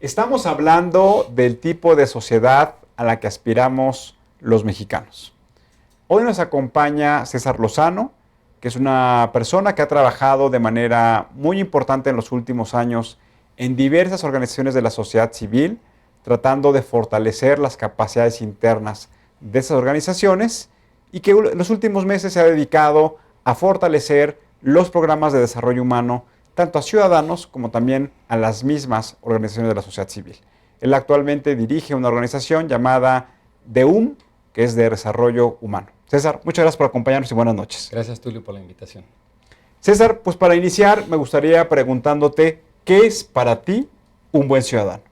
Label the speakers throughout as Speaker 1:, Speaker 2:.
Speaker 1: Estamos hablando del tipo de sociedad a la que aspiramos los mexicanos. Hoy nos acompaña César Lozano, que es una persona que ha trabajado de manera muy importante en los últimos años en diversas organizaciones de la sociedad civil, tratando de fortalecer las capacidades internas de esas organizaciones y que en los últimos meses se ha dedicado a fortalecer los programas de desarrollo humano tanto a ciudadanos como también a las mismas organizaciones de la sociedad civil. Él actualmente dirige una organización llamada DEUM, que es de desarrollo humano. César, muchas gracias por acompañarnos y buenas noches.
Speaker 2: Gracias, Tulio, por la invitación.
Speaker 1: César, pues para iniciar me gustaría preguntándote, ¿qué es para ti un buen ciudadano?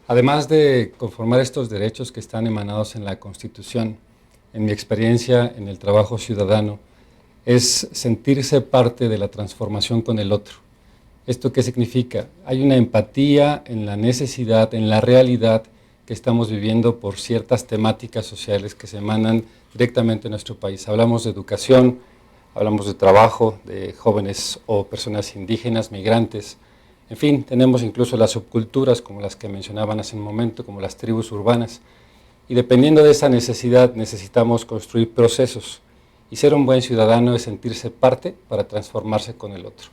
Speaker 2: Además de conformar estos derechos que están emanados en la Constitución, en mi experiencia en el trabajo ciudadano, es sentirse parte de la transformación con el otro. ¿Esto qué significa? Hay una empatía en la necesidad, en la realidad que estamos viviendo por ciertas temáticas sociales que se emanan directamente en nuestro país. Hablamos de educación, hablamos de trabajo, de jóvenes o personas indígenas, migrantes. En fin, tenemos incluso las subculturas como las que mencionaban hace un momento, como las tribus urbanas. Y dependiendo de esa necesidad, necesitamos construir procesos. Y ser un buen ciudadano es sentirse parte para transformarse con el otro.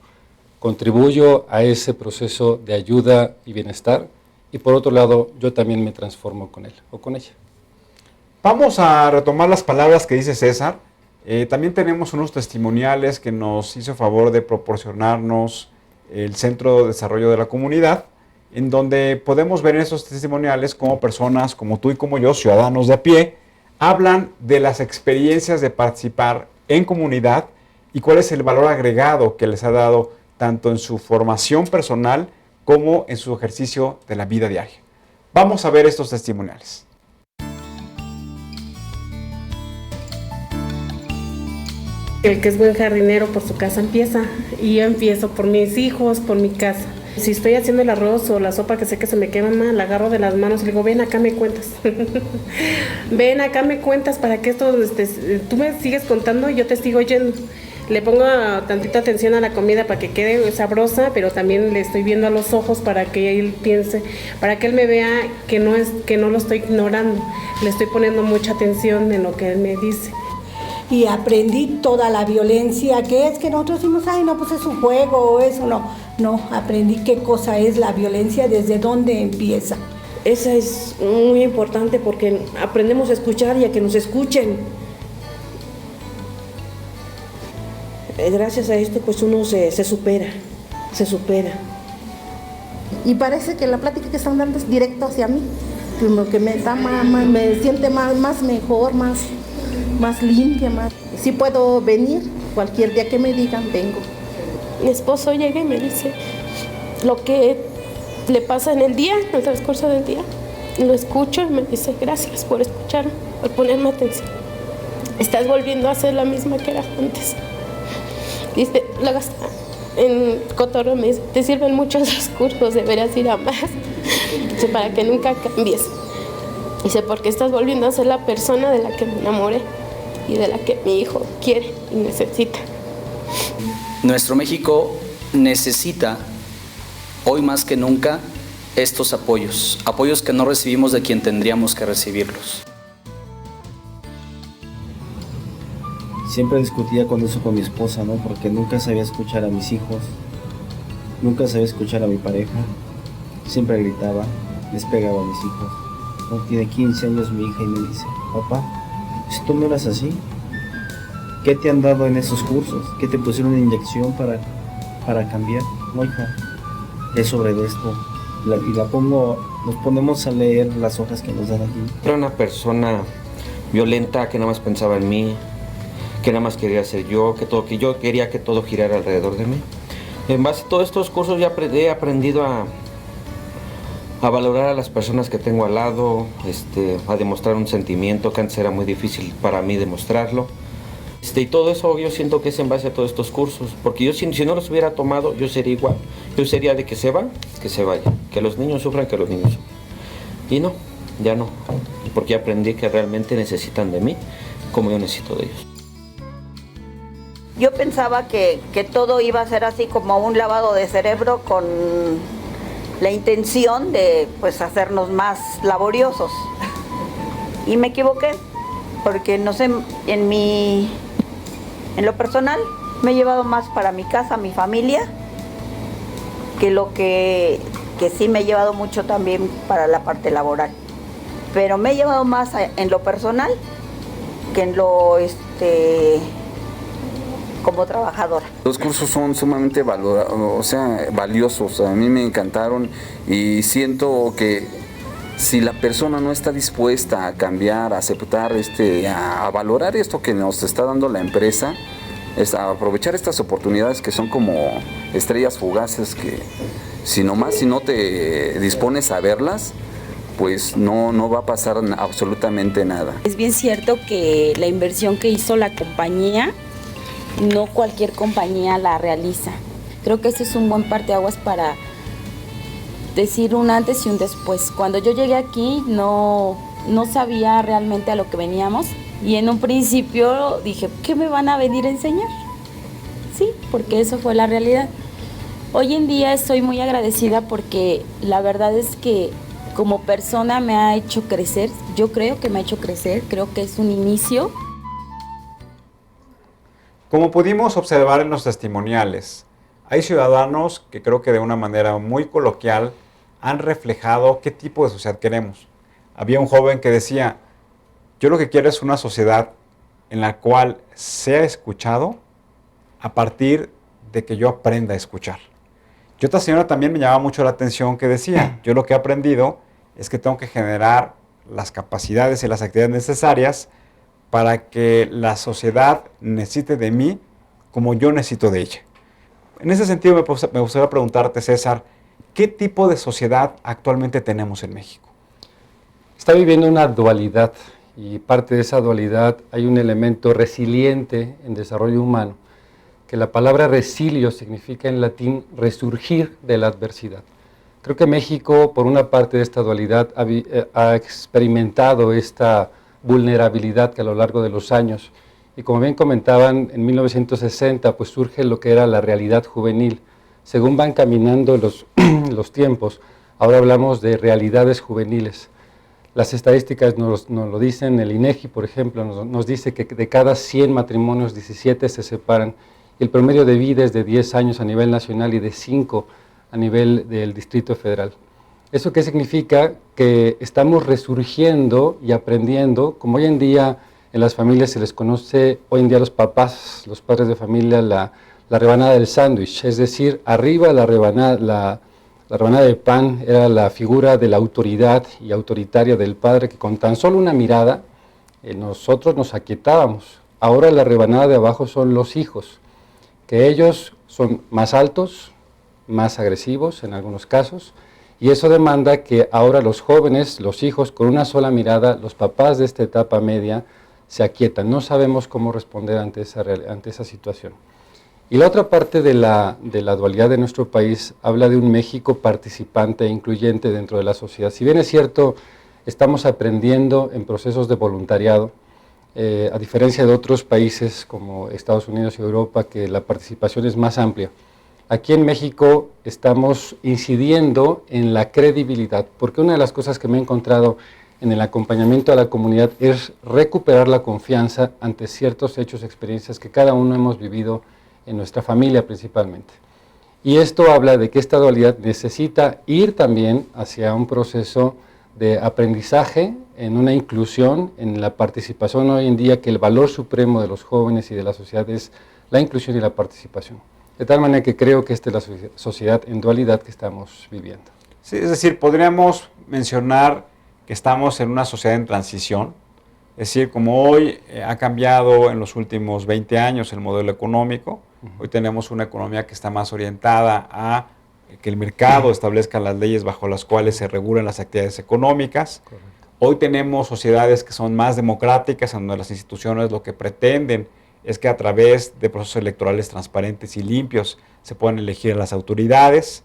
Speaker 2: Contribuyo a ese proceso de ayuda y bienestar y por otro lado yo también me transformo con él o con ella.
Speaker 1: Vamos a retomar las palabras que dice César. También tenemos unos testimoniales que nos hizo favor de proporcionarnos el Centro de Desarrollo de la Comunidad, en donde podemos ver en esos testimoniales cómo personas como tú y como yo, ciudadanos de a pie, hablan de las experiencias de participar en comunidad y cuál es el valor agregado que les ha dado tanto en su formación personal como en su ejercicio de la vida diaria. Vamos a ver estos testimoniales.
Speaker 3: El que es buen jardinero por su casa empieza, y yo empiezo por mis hijos, por mi casa. Si estoy haciendo el arroz o la sopa que sé que se me quema mal, la agarro de las manos y le digo, ven acá me cuentas. Ven acá me cuentas para que esto, tú me sigues contando y yo te sigo oyendo. Le pongo tantita atención a la comida para que quede sabrosa, pero también le estoy viendo a los ojos para que él piense, para que él me vea que no lo estoy ignorando. Le estoy poniendo mucha atención en lo que él me dice.
Speaker 4: Y aprendí toda la violencia que es, que nosotros decimos, ay, no, pues es un juego o eso, no, aprendí qué cosa es la violencia, desde dónde empieza.
Speaker 5: Esa es muy importante porque aprendemos a escuchar y a que nos escuchen. Gracias a esto, pues uno se supera.
Speaker 6: Y parece que la plática que están dando es directo hacia mí, lo que me siente más mejor, más limpia, más. Sí puedo venir, cualquier día que me digan, vengo.
Speaker 7: Mi esposo llega y me dice lo que le pasa en el día, en el transcurso del día. Lo escucho y me dice, gracias por escucharme, por ponerme atención. Estás volviendo a ser la misma que era antes. Dice, en cotorreo me dice, te sirven muchos los cursos, deberías ir a más. Dice, para que nunca cambies. Dice, porque estás volviendo a ser la persona de la que me enamoré y de la que mi hijo quiere y necesita.
Speaker 8: Nuestro México necesita, hoy más que nunca, estos apoyos que no recibimos de quien tendríamos que recibirlos.
Speaker 9: Siempre discutía con eso con mi esposa, ¿no? Porque nunca sabía escuchar a mis hijos, nunca sabía escuchar a mi pareja, siempre gritaba, les pegaba a mis hijos. No, tiene 15 años mi hija y me dice, papá, si tú no eras así, ¿qué te han dado en esos cursos? ¿Qué te pusieron una inyección para cambiar? No, hija, es sobre esto. Nos ponemos a leer las hojas que nos dan aquí.
Speaker 10: Era una persona violenta que nada más pensaba en mí, que nada más quería ser yo, que yo quería que todo girara alrededor de mí. En base a todos estos cursos ya he aprendido a valorar a las personas que tengo al lado, a demostrar un sentimiento que antes era muy difícil para mí demostrarlo. Y todo eso yo siento que es en base a todos estos cursos, porque yo si no los hubiera tomado, yo sería igual. Yo sería de que se va, que se vaya, que los niños sufran, que los niños sufran. Y no, ya no, porque aprendí que realmente necesitan de mí como yo necesito de ellos.
Speaker 11: Yo pensaba que todo iba a ser así como un lavado de cerebro con la intención de pues hacernos más laboriosos. Y me equivoqué, porque no sé, en lo personal me he llevado más para mi casa, mi familia, que lo que sí me he llevado mucho también para la parte laboral. Pero me he llevado más en lo personal que en lo como trabajadora.
Speaker 12: Los cursos son sumamente valiosos, a mí me encantaron y siento que si la persona no está dispuesta a cambiar, a aceptar, a valorar esto que nos está dando la empresa, a aprovechar estas oportunidades que son como estrellas fugaces que si no te dispones a verlas, pues no va a pasar absolutamente nada.
Speaker 13: Es bien cierto que la inversión que hizo la compañía, no cualquier compañía la realiza. Creo que ese es un buen parteaguas para decir un antes y un después. Cuando yo llegué aquí no sabía realmente a lo que veníamos y en un principio dije, ¿qué me van a venir a enseñar? Sí, porque eso fue la realidad. Hoy en día estoy muy agradecida porque la verdad es que como persona me ha hecho crecer, yo creo que me ha hecho crecer, creo que es un inicio.
Speaker 1: Como pudimos observar en los testimoniales, hay ciudadanos que creo que de una manera muy coloquial han reflejado qué tipo de sociedad queremos. Había un joven que decía, yo lo que quiero es una sociedad en la cual sea escuchado a partir de que yo aprenda a escuchar. Y otra señora también me llamaba mucho la atención que decía, yo lo que he aprendido es que tengo que generar las capacidades y las actividades necesarias para que la sociedad necesite de mí como yo necesito de ella. En ese sentido me gustaría preguntarte, César, ¿qué tipo de sociedad actualmente tenemos en México?
Speaker 2: Está viviendo una dualidad y parte de esa dualidad hay un elemento resiliente en desarrollo humano, que la palabra resilio significa en latín resurgir de la adversidad. Creo que México, por una parte de esta dualidad, ha experimentado esta vulnerabilidad que a lo largo de los años, y como bien comentaban, en 1960 pues surge lo que era la realidad juvenil. Según van caminando los tiempos, ahora hablamos de realidades juveniles. Las estadísticas nos lo dicen, el INEGI, por ejemplo, nos dice que de cada 100 matrimonios, 17 se separan, y el promedio de vida es de 10 años a nivel nacional y de 5 a nivel del Distrito Federal. ¿Eso qué significa? Que estamos resurgiendo y aprendiendo, como hoy en día en las familias se les conoce, hoy en día los papás, los padres de familia, la rebanada del sándwich, es decir, arriba la rebanada de pan era la figura de la autoridad y autoritaria del padre que con tan solo una mirada nosotros nos aquietábamos. Ahora la rebanada de abajo son los hijos, que ellos son más altos, más agresivos en algunos casos, y eso demanda que ahora los jóvenes, los hijos, con una sola mirada, los papás de esta etapa media se aquietan. No sabemos cómo responder ante esa situación. Y la otra parte de la dualidad de nuestro país habla de un México participante e incluyente dentro de la sociedad. Si bien es cierto, estamos aprendiendo en procesos de voluntariado, a diferencia de otros países como Estados Unidos y Europa, que la participación es más amplia. Aquí en México estamos incidiendo en la credibilidad, porque una de las cosas que me he encontrado en el acompañamiento a la comunidad es recuperar la confianza ante ciertos hechos, experiencias que cada uno hemos vivido en nuestra familia principalmente. Y esto habla de que esta dualidad necesita ir también hacia un proceso de aprendizaje, en una inclusión, en la participación hoy en día, que el valor supremo de los jóvenes y de la sociedad es la inclusión y la participación. De tal manera que creo que esta es la sociedad en dualidad que estamos viviendo.
Speaker 1: Sí, es decir, podríamos mencionar que estamos en una sociedad en transición. Es decir, como hoy ha cambiado en los últimos 20 años el modelo económico, hoy tenemos una economía que está más orientada a que el mercado establezca las leyes bajo las cuales se regulan las actividades económicas. Correcto. Hoy tenemos sociedades que son más democráticas, en donde las instituciones lo que pretenden es que a través de procesos electorales transparentes y limpios se puedan elegir a las autoridades.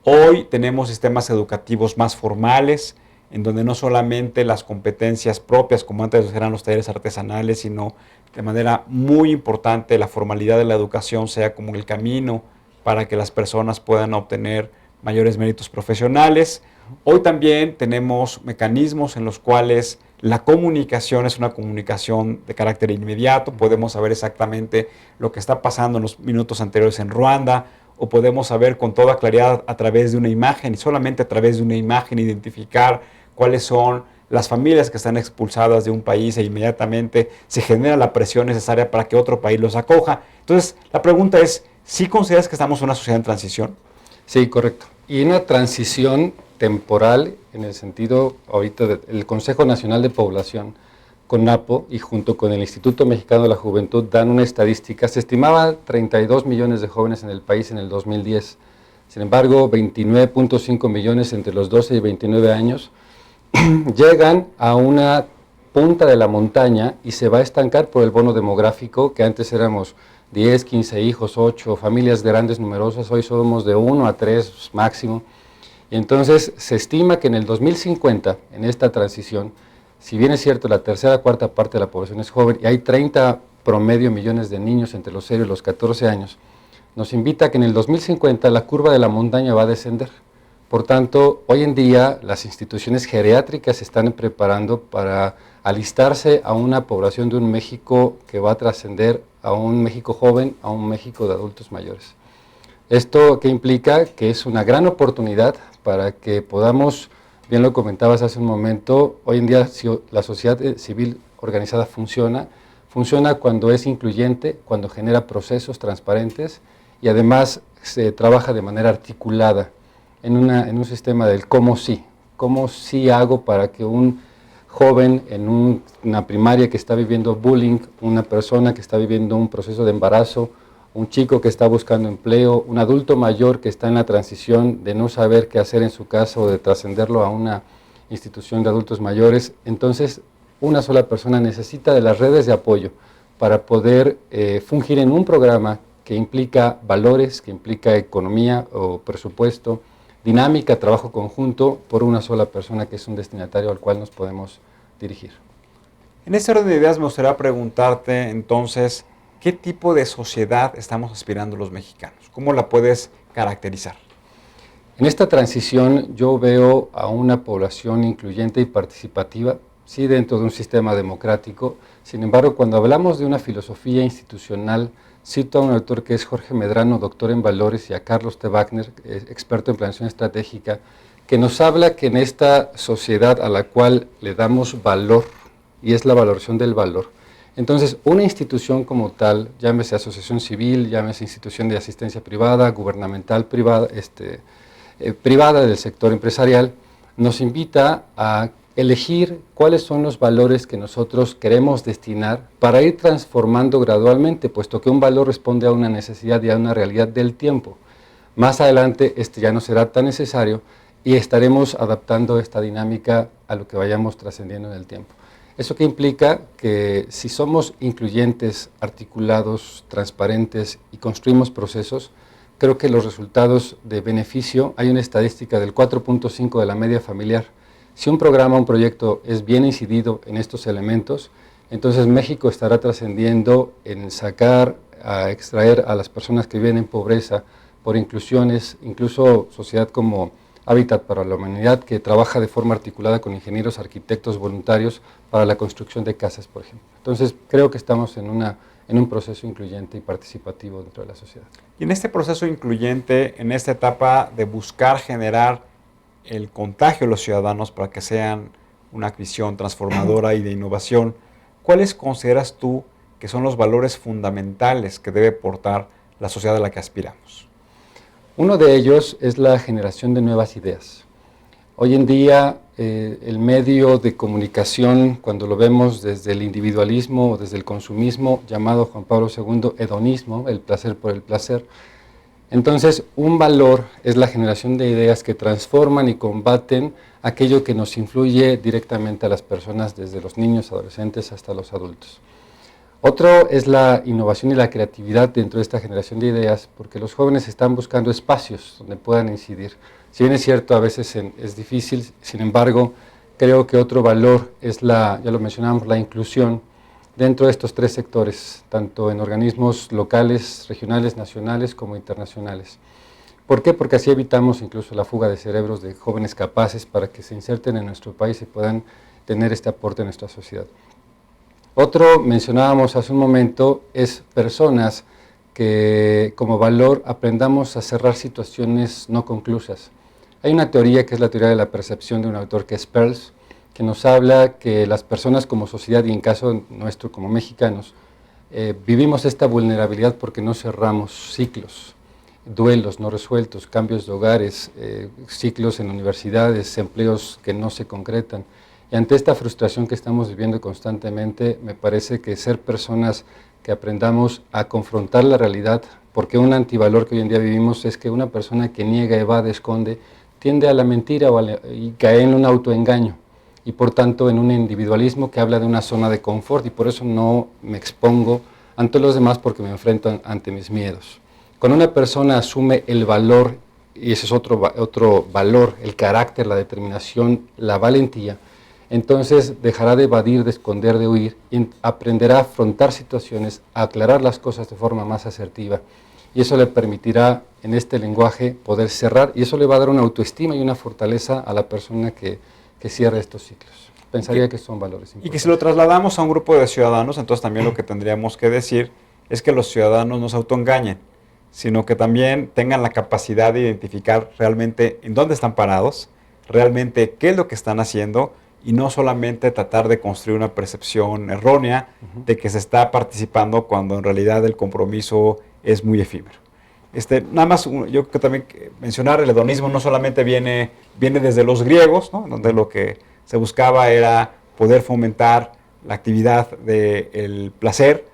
Speaker 1: Hoy tenemos sistemas educativos más formales, en donde no solamente las competencias propias, como antes eran los talleres artesanales, sino de manera muy importante la formalidad de la educación sea como el camino para que las personas puedan obtener mayores méritos profesionales. Hoy también tenemos mecanismos en los cuales la comunicación es una comunicación de carácter inmediato. Podemos saber exactamente lo que está pasando en los minutos anteriores en Ruanda, o podemos saber con toda claridad a través de una imagen, y solamente a través de una imagen identificar cuáles son las familias que están expulsadas de un país, e inmediatamente se genera la presión necesaria para que otro país los acoja. Entonces, la pregunta es, ¿sí consideras que estamos en una sociedad en transición?
Speaker 2: Sí, correcto. Y una transición temporal en el sentido, ahorita, del Consejo Nacional de Población, CONAPO, y junto con el Instituto Mexicano de la Juventud dan una estadística. Se estimaba 32 millones de jóvenes en el país en el 2010. Sin embargo, 29.5 millones entre los 12 y 29 años llegan a una punta de la montaña y se va a estancar por el bono demográfico, que antes éramos 10, 15 hijos, 8, familias grandes, numerosas, hoy somos de 1 a 3 máximo. Y entonces se estima que en el 2050, en esta transición, si bien es cierto la tercera o cuarta parte de la población es joven y hay 30 promedio millones de niños entre los 0 y los 14 años, nos invita a que en el 2050 la curva de la montaña va a descender. Por tanto, hoy en día las instituciones geriátricas se están preparando para alistarse a una población de un México que va a trascender a un México joven, a un México de adultos mayores. Esto que implica que es una gran oportunidad para que podamos, bien lo comentabas hace un momento, hoy en día si la sociedad civil organizada funciona cuando es incluyente, cuando genera procesos transparentes y además se trabaja de manera articulada en un sistema del cómo sí hago para que un joven en una primaria que está viviendo bullying, una persona que está viviendo un proceso de embarazo, un chico que está buscando empleo, un adulto mayor que está en la transición de no saber qué hacer en su casa o de trascenderlo a una institución de adultos mayores. Entonces, una sola persona necesita de las redes de apoyo para poder fungir en un programa que implica valores, que implica economía o presupuesto, dinámica, trabajo conjunto por una sola persona que es un destinatario al cual nos podemos dirigir.
Speaker 1: En este orden de ideas me gustaría preguntarte entonces, ¿qué tipo de sociedad estamos aspirando los mexicanos? ¿Cómo la puedes caracterizar?
Speaker 2: En esta transición yo veo a una población incluyente y participativa, sí dentro de un sistema democrático. Sin embargo, cuando hablamos de una filosofía institucional, cito a un autor que es Jorge Medrano, doctor en valores, y a Carlos T. Wagner, experto en planeación estratégica, que nos habla que en esta sociedad a la cual le damos valor, y es la valoración del valor, entonces una institución como tal, llámese asociación civil, llámese institución de asistencia privada, gubernamental privada, privada del sector empresarial, nos invita a elegir cuáles son los valores que nosotros queremos destinar para ir transformando gradualmente, puesto que un valor responde a una necesidad y a una realidad del tiempo. Más adelante ya no será tan necesario y estaremos adaptando esta dinámica a lo que vayamos trascendiendo en el tiempo. ¿Eso qué implica? Que si somos incluyentes, articulados, transparentes y construimos procesos, creo que los resultados de beneficio, hay una estadística del 4.5 de la media familiar. Si un programa, un proyecto es bien incidido en estos elementos, entonces México estará trascendiendo en sacar, a extraer a las personas que viven en pobreza por inclusiones, incluso sociedad como Hábitat para la Humanidad, que trabaja de forma articulada con ingenieros, arquitectos voluntarios para la construcción de casas, por ejemplo. Entonces, creo que estamos en un proceso incluyente y participativo dentro de la sociedad.
Speaker 1: Y en este proceso incluyente, en esta etapa de buscar generar el contagio de los ciudadanos para que sean una visión transformadora y de innovación, ¿cuáles consideras tú que son los valores fundamentales que debe portar la sociedad a la que aspiramos?
Speaker 2: Uno de ellos es la generación de nuevas ideas. Hoy en día el medio de comunicación, cuando lo vemos desde el individualismo o desde el consumismo, llamado Juan Pablo II hedonismo, el placer por el placer, entonces un valor es la generación de ideas que transforman y combaten aquello que nos influye directamente a las personas, desde los niños, adolescentes hasta los adultos. Otro es la innovación y la creatividad dentro de esta generación de ideas, porque los jóvenes están buscando espacios donde puedan incidir. Si bien es cierto, a veces es difícil, sin embargo, creo que otro valor es ya lo mencionamos, la inclusión dentro de estos tres sectores, tanto en organismos locales, regionales, nacionales como internacionales. ¿Por qué? Porque así evitamos incluso la fuga de cerebros de jóvenes capaces para que se inserten en nuestro país y puedan tener este aporte en nuestra sociedad. Otro, mencionábamos hace un momento, es personas que como valor aprendamos a cerrar situaciones no conclusas. Hay una teoría que es la teoría de la percepción de un autor que es Peirce, que nos habla que las personas como sociedad, y en caso nuestro como mexicanos, vivimos esta vulnerabilidad porque no cerramos ciclos, duelos no resueltos, cambios de hogares, ciclos en universidades, empleos que no se concretan. Y ante esta frustración que estamos viviendo constantemente, me parece que ser personas que aprendamos a confrontar la realidad, porque un antivalor que hoy en día vivimos es que una persona que niega, evade, esconde, tiende a la mentira y cae en un autoengaño, y por tanto en un individualismo que habla de una zona de confort, y por eso no me expongo ante los demás porque me enfrento ante mis miedos. Cuando una persona asume el valor, y ese es otro valor, el carácter, la determinación, la valentía, entonces dejará de evadir, de esconder, de huir, y aprenderá a afrontar situaciones, a aclarar las cosas de forma más asertiva, y eso le permitirá en este lenguaje poder cerrar, y eso le va a dar una autoestima y una fortaleza a la persona que cierre estos ciclos. Pensaría que son valores importantes.
Speaker 1: Y que si lo trasladamos a un grupo de ciudadanos, entonces también lo que tendríamos que decir es que los ciudadanos no se autoengañen, sino que también tengan la capacidad de identificar realmente en dónde están parados, realmente qué es lo que están haciendo, y no solamente tratar de construir una percepción errónea de que se está participando cuando en realidad el compromiso es muy efímero. Nada más, yo creo que también mencionar, el hedonismo no solamente viene desde los griegos, ¿no? Donde lo que se buscaba era poder fomentar la actividad del placer,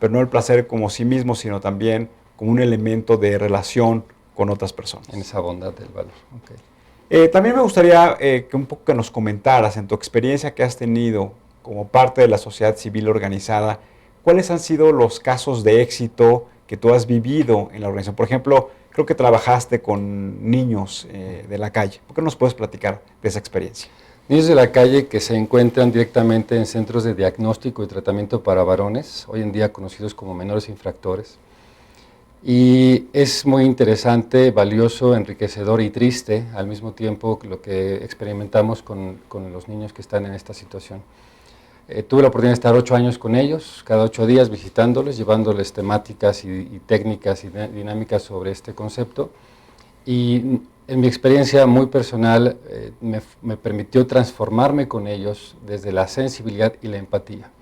Speaker 1: pero no el placer como sí mismo, sino también como un elemento de relación con otras personas.
Speaker 2: En esa bondad del valor. Okay.
Speaker 1: También me gustaría que un poco que nos comentaras en tu experiencia que has tenido como parte de la sociedad civil organizada, ¿cuáles han sido los casos de éxito que tú has vivido en la organización? Por ejemplo, creo que trabajaste con niños de la calle. ¿Por qué nos puedes platicar de esa experiencia?
Speaker 2: Niños de la calle que se encuentran directamente en centros de diagnóstico y tratamiento para varones, hoy en día conocidos como menores infractores. Y es muy interesante, valioso, enriquecedor y triste al mismo tiempo lo que experimentamos con los niños que están en esta situación. Tuve la oportunidad de estar 8 años con ellos, cada 8 días visitándoles, llevándoles temáticas y técnicas y dinámicas sobre este concepto. Y en mi experiencia muy personal me permitió transformarme con ellos desde la sensibilidad y la empatía.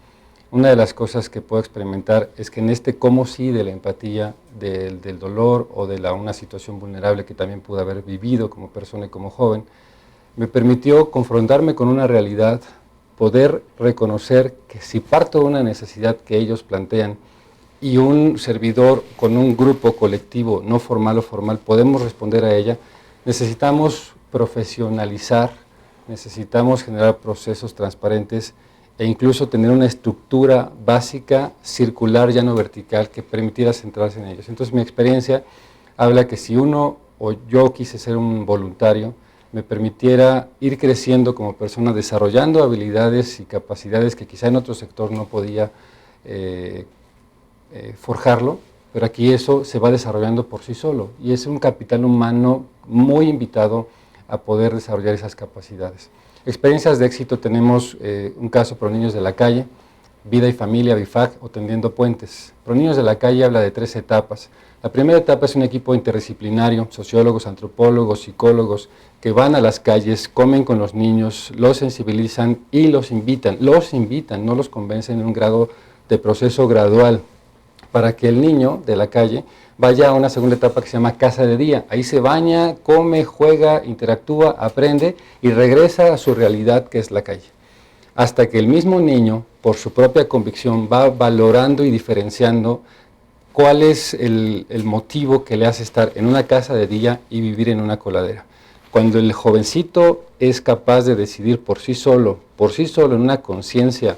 Speaker 2: Una de las cosas que puedo experimentar es que en este cómo sí de la empatía, del dolor o de una situación vulnerable que también pude haber vivido como persona y como joven, me permitió confrontarme con una realidad, poder reconocer que si parto de una necesidad que ellos plantean y un servidor con un grupo colectivo, no formal o formal, podemos responder a ella, necesitamos profesionalizar, necesitamos generar procesos transparentes e incluso tener una estructura básica, circular, ya no vertical, que permitiera centrarse en ellos. Entonces mi experiencia habla que si uno o yo quise ser un voluntario, me permitiera ir creciendo como persona, desarrollando habilidades y capacidades que quizá en otro sector no podía forjarlo, pero aquí eso se va desarrollando por sí solo y es un capital humano muy invitado a poder desarrollar esas capacidades. Experiencias de éxito tenemos un caso Pro Niños de la Calle, Vida y Familia, BIFAC o Tendiendo Puentes. Pro Niños de la Calle habla de 3 etapas. La primera etapa es un equipo interdisciplinario, sociólogos, antropólogos, psicólogos, que van a las calles, comen con los niños, los sensibilizan y los invitan, no los convencen en un grado de proceso gradual, para que el niño de la calle vaya a una segunda etapa que se llama casa de día. Ahí se baña, come, juega, interactúa, aprende y regresa a su realidad que es la calle. Hasta que el mismo niño, por su propia convicción, va valorando y diferenciando cuál es el motivo que le hace estar en una casa de día y vivir en una coladera. Cuando el jovencito es capaz de decidir por sí solo, en una conciencia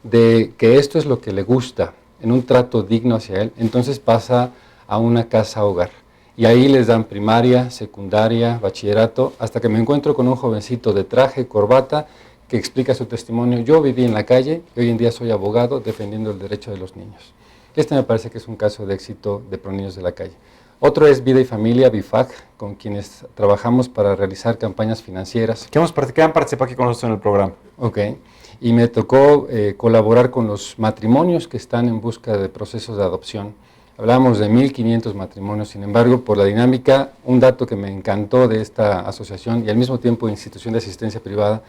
Speaker 2: de que esto es lo que le gusta, en un trato digno hacia él, entonces pasa a una casa-hogar. Y ahí les dan primaria, secundaria, bachillerato, hasta que me encuentro con un jovencito de traje, corbata, que explica su testimonio. Yo viví en la calle y hoy en día soy abogado defendiendo el derecho de los niños. Este me parece que es un caso de éxito de Pro Niños de la Calle. Otro es Vida y Familia, BIFAC, con quienes trabajamos para realizar campañas financieras.
Speaker 1: ¿Qué han participado aquí con nosotros en el programa?
Speaker 2: Ok, y me tocó colaborar con los matrimonios que están en busca de procesos de adopción. Hablábamos de 1.500 matrimonios, sin embargo, por la dinámica, un dato que me encantó de esta asociación y al mismo tiempo institución de asistencia privada,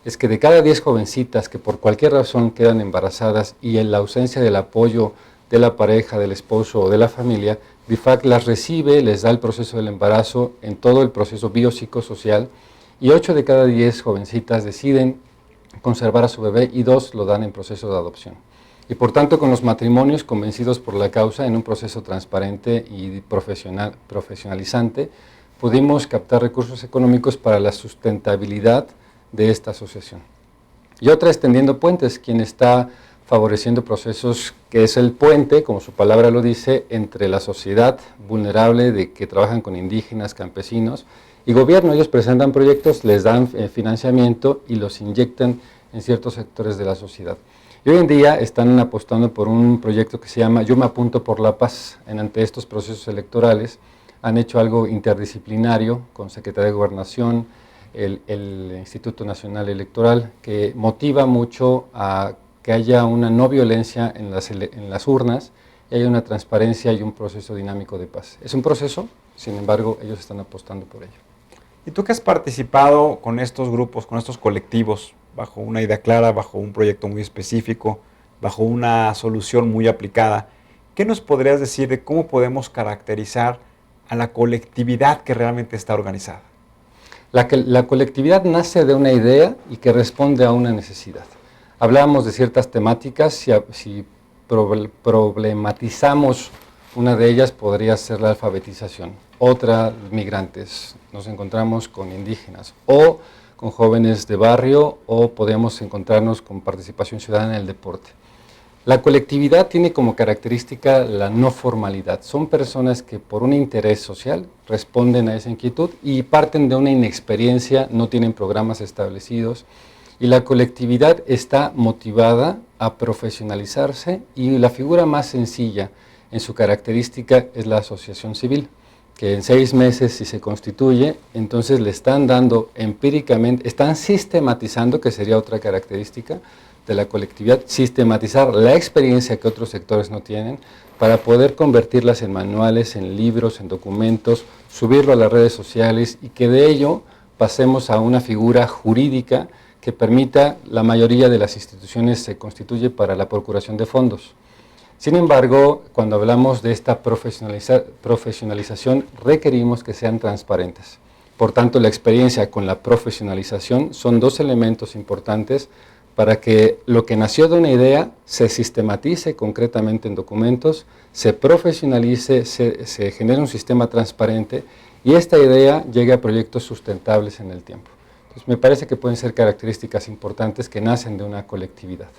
Speaker 2: es que de cada 10 jovencitas que por cualquier razón quedan embarazadas y en la ausencia del apoyo de la pareja, del esposo o de la familia, BIFAC las recibe, les da el proceso del embarazo en todo el proceso biopsicosocial y 8 de cada 10 jovencitas deciden conservar a su bebé y 2 lo dan en proceso de adopción. Y por tanto, con los matrimonios convencidos por la causa en un proceso transparente y profesionalizante, pudimos captar recursos económicos para la sustentabilidad de esta asociación. Y otra es Tendiendo Puentes, quien está favoreciendo procesos que es el puente, como su palabra lo dice, entre la sociedad vulnerable de que trabajan con indígenas, campesinos y gobierno. Ellos presentan proyectos, les dan financiamiento y los inyectan en ciertos sectores de la sociedad. Y hoy en día están apostando por un proyecto que se llama Yo me apunto por la paz. Ante estos procesos electorales han hecho algo interdisciplinario con Secretaría de Gobernación, el Instituto Nacional Electoral, que motiva mucho a que haya una no violencia en las urnas y haya una transparencia y un proceso dinámico de paz. Es un proceso, sin embargo, ellos están apostando por ello.
Speaker 1: ¿Y tú que has participado con estos grupos, con estos colectivos, bajo una idea clara, bajo un proyecto muy específico, bajo una solución muy aplicada, qué nos podrías decir de cómo podemos caracterizar a la colectividad que realmente está organizada?
Speaker 2: La colectividad nace de una idea y que responde a una necesidad. Hablábamos de ciertas temáticas, si problematizamos una de ellas podría ser la alfabetización, otra migrantes, nos encontramos con indígenas o con jóvenes de barrio o podemos encontrarnos con participación ciudadana en el deporte. La colectividad tiene como característica la no formalidad, son personas que por un interés social responden a esa inquietud y parten de una inexperiencia, no tienen programas establecidos, y la colectividad está motivada a profesionalizarse y la figura más sencilla en su característica es la asociación civil, que en 6 meses si se constituye, entonces le están dando empíricamente, están sistematizando, que sería otra característica de la colectividad, sistematizar la experiencia que otros sectores no tienen para poder convertirlas en manuales, en libros, en documentos, subirlo a las redes sociales y que de ello pasemos a una figura jurídica que permita, la mayoría de las instituciones se constituye para la procuración de fondos. Sin embargo, cuando hablamos de esta profesionalización, requerimos que sean transparentes. Por tanto, la experiencia con la profesionalización son 2 elementos importantes para que lo que nació de una idea se sistematice concretamente en documentos, se profesionalice, se genere un sistema transparente y esta idea llegue a proyectos sustentables en el tiempo. Entonces, me parece que pueden ser características importantes que nacen de una colectividad.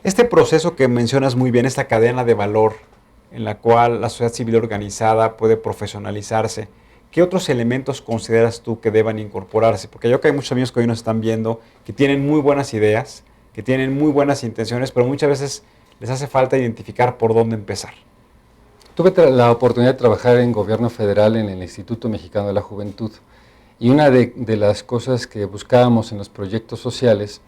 Speaker 1: Este proceso que mencionas muy bien, esta cadena de valor en la cual la sociedad civil organizada puede profesionalizarse, ¿qué otros elementos consideras tú que deban incorporarse? Porque yo creo que hay muchos amigos que hoy nos están viendo que tienen muy buenas ideas, que tienen muy buenas intenciones, pero muchas veces les hace falta identificar por dónde empezar.
Speaker 2: Tuve la oportunidad de trabajar en gobierno federal en el Instituto Mexicano de la Juventud y una de las cosas que buscábamos en los proyectos sociales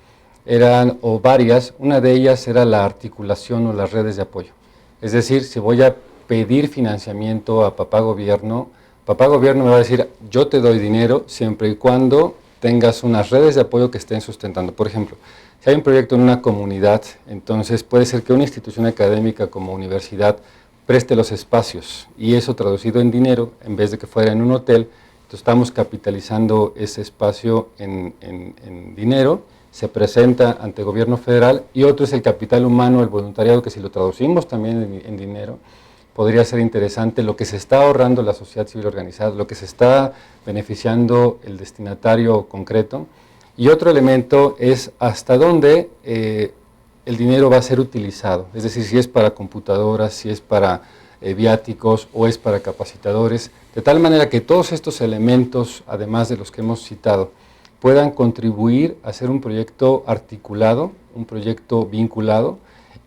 Speaker 2: eran, o varias, una de ellas era la articulación o las redes de apoyo. Es decir, si voy a pedir financiamiento a papá gobierno me va a decir, yo te doy dinero siempre y cuando tengas unas redes de apoyo que estén sustentando. Por ejemplo, si hay un proyecto en una comunidad, entonces puede ser que una institución académica como universidad preste los espacios y eso traducido en dinero, en vez de que fuera en un hotel, entonces estamos capitalizando ese espacio en dinero, se presenta ante gobierno federal y otro es el capital humano, el voluntariado, que si lo traducimos también en dinero, podría ser interesante lo que se está ahorrando la sociedad civil organizada, lo que se está beneficiando el destinatario concreto. Y otro elemento es hasta dónde el dinero va a ser utilizado, es decir, si es para computadoras, si es para viáticos o es para capacitadores, de tal manera que todos estos elementos, además de los que hemos citado, puedan contribuir a hacer un proyecto articulado, un proyecto vinculado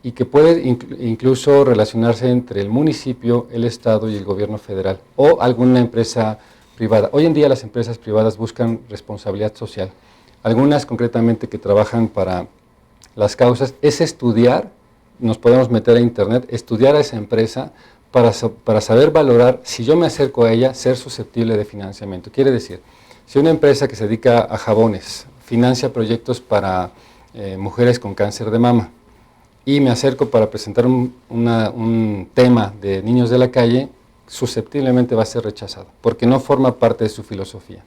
Speaker 2: y que puede incluso relacionarse entre el municipio, el Estado y el gobierno federal o alguna empresa privada. Hoy en día las empresas privadas buscan responsabilidad social. Algunas concretamente que trabajan para las causas es estudiar, nos podemos meter a internet, estudiar a esa empresa para saber valorar si yo me acerco a ella, ser susceptible de financiamiento. Quiere decir, si una empresa que se dedica a jabones financia proyectos para mujeres con cáncer de mama y me acerco para presentar un tema de niños de la calle, susceptiblemente va a ser rechazado, porque no forma parte de su filosofía.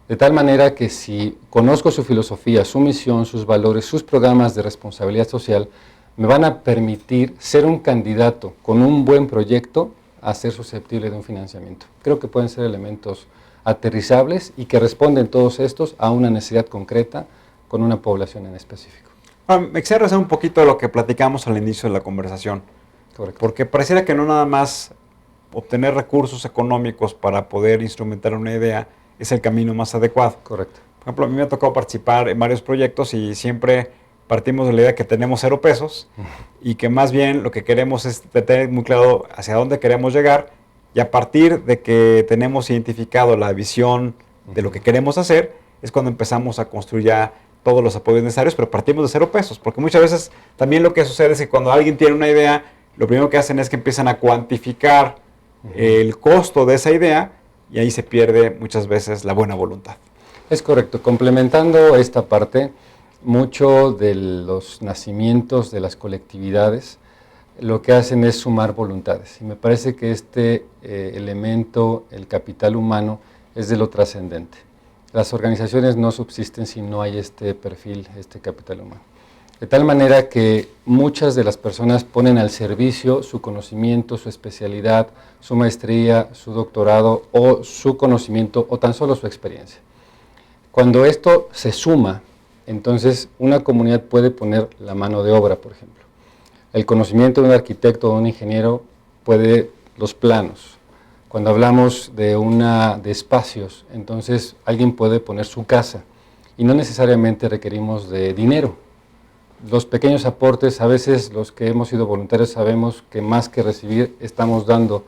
Speaker 2: De tal manera que si conozco su filosofía, su misión, sus valores, sus programas de responsabilidad social, me van a permitir ser un candidato con un buen proyecto a ser susceptible de un financiamiento. Creo que pueden ser elementos aterrizables y que responden todos estos a una necesidad concreta con una población en específico.
Speaker 1: Me quisiera regresar un poquito a lo que platicamos al inicio de la conversación.
Speaker 2: Correcto.
Speaker 1: Porque pareciera que no nada más obtener recursos económicos para poder instrumentar una idea es el camino más adecuado.
Speaker 2: Correcto.
Speaker 1: Por ejemplo, a mí me ha tocado participar en varios proyectos y siempre partimos de la idea que tenemos 0 pesos y que más bien lo que queremos es tener muy claro hacia dónde queremos llegar, y a partir de que tenemos identificado la visión de lo que queremos hacer, es cuando empezamos a construir ya todos los apoyos necesarios, pero partimos de 0 pesos, porque muchas veces también lo que sucede es que cuando alguien tiene una idea, lo primero que hacen es que empiezan a cuantificar el costo de esa idea, y ahí se pierde muchas veces la buena voluntad.
Speaker 2: Es correcto. Complementando esta parte, mucho de los nacimientos de las colectividades lo que hacen es sumar voluntades. Y me parece que este elemento, el capital humano, es de lo trascendente. Las organizaciones no subsisten si no hay este perfil, este capital humano. De tal manera que muchas de las personas ponen al servicio su conocimiento, su especialidad, su maestría, su doctorado o su conocimiento o tan solo su experiencia. Cuando esto se suma, entonces una comunidad puede poner la mano de obra, por ejemplo. El conocimiento de un arquitecto o un ingeniero puede los planos. Cuando hablamos de espacios, entonces alguien puede poner su casa y no necesariamente requerimos de dinero. Los pequeños aportes, a veces los que hemos sido voluntarios sabemos que más que recibir estamos dando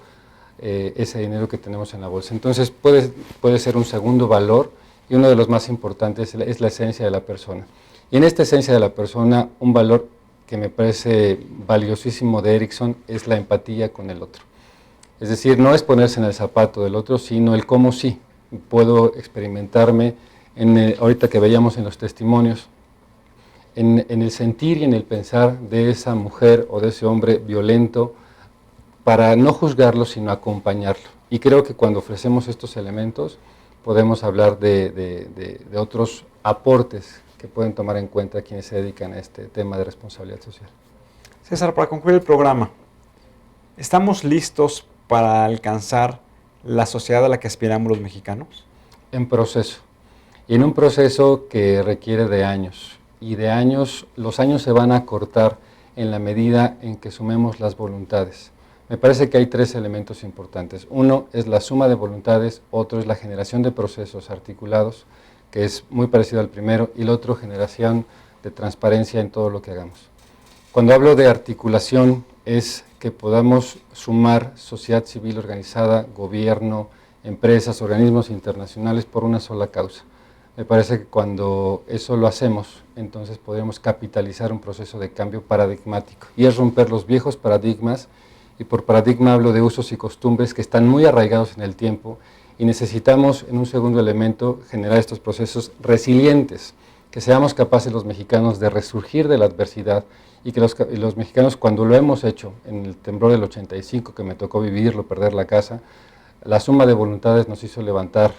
Speaker 2: ese dinero que tenemos en la bolsa. Entonces puede ser un segundo valor, y uno de los más importantes es la esencia de la persona. Y en esta esencia de la persona, un valor que me parece valiosísimo de Erickson es la empatía con el otro. Es decir, no es ponerse en el zapato del otro, sino el cómo sí. Puedo experimentarme, ahorita que veíamos en los testimonios, en el sentir y en el pensar de esa mujer o de ese hombre violento, para no juzgarlo, sino acompañarlo. Y creo que cuando ofrecemos estos elementos, podemos hablar de otros aportes que pueden tomar en cuenta quienes se dedican a este tema de responsabilidad social.
Speaker 1: César, para concluir el programa, ¿estamos listos para alcanzar la sociedad a la que aspiramos los mexicanos?
Speaker 2: En proceso, y en un proceso que requiere de años, y de años, los años se van a acortar en la medida en que sumemos las voluntades. Me parece que hay 3 elementos importantes. Uno es la suma de voluntades, otro es la generación de procesos articulados, que es muy parecido al primero, y el otro, generación de transparencia en todo lo que hagamos. Cuando hablo de articulación, es que podamos sumar sociedad civil organizada, gobierno, empresas, organismos internacionales por una sola causa. Me parece que cuando eso lo hacemos, entonces podremos capitalizar un proceso de cambio paradigmático, y es romper los viejos paradigmas. Y por paradigma hablo de usos y costumbres que están muy arraigados en el tiempo, y necesitamos, en un segundo elemento, generar estos procesos resilientes, que seamos capaces los mexicanos de resurgir de la adversidad, y que los mexicanos, cuando lo hemos hecho, en el temblor del 85, que me tocó vivirlo, perder la casa, la suma de voluntades nos hizo levantar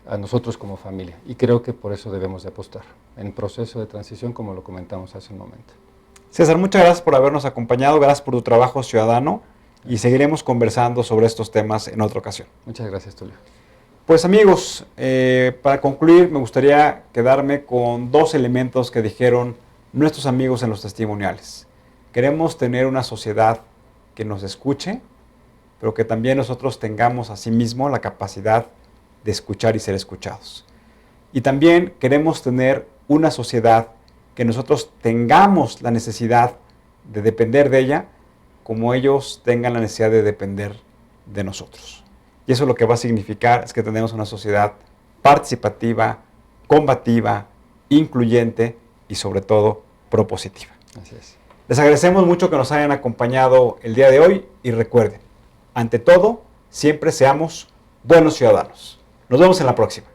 Speaker 2: a nosotros como familia, y creo que por eso debemos de apostar en proceso de transición, como lo comentamos hace un momento.
Speaker 1: César, muchas gracias por habernos acompañado, gracias por tu trabajo ciudadano, y seguiremos conversando sobre estos temas en otra ocasión.
Speaker 2: Muchas gracias, Tulio.
Speaker 1: Pues amigos, para concluir me gustaría quedarme con 2 elementos que dijeron nuestros amigos en los testimoniales. Queremos tener una sociedad que nos escuche, pero que también nosotros tengamos asimismo la capacidad de escuchar y ser escuchados. Y también queremos tener una sociedad que nosotros tengamos la necesidad de depender de ella como ellos tengan la necesidad de depender de nosotros. Y eso lo que va a significar es que tenemos una sociedad participativa, combativa, incluyente y sobre todo propositiva.
Speaker 2: Así es.
Speaker 1: Les agradecemos mucho que nos hayan acompañado el día de hoy y recuerden, ante todo, siempre seamos buenos ciudadanos. Nos vemos en la próxima.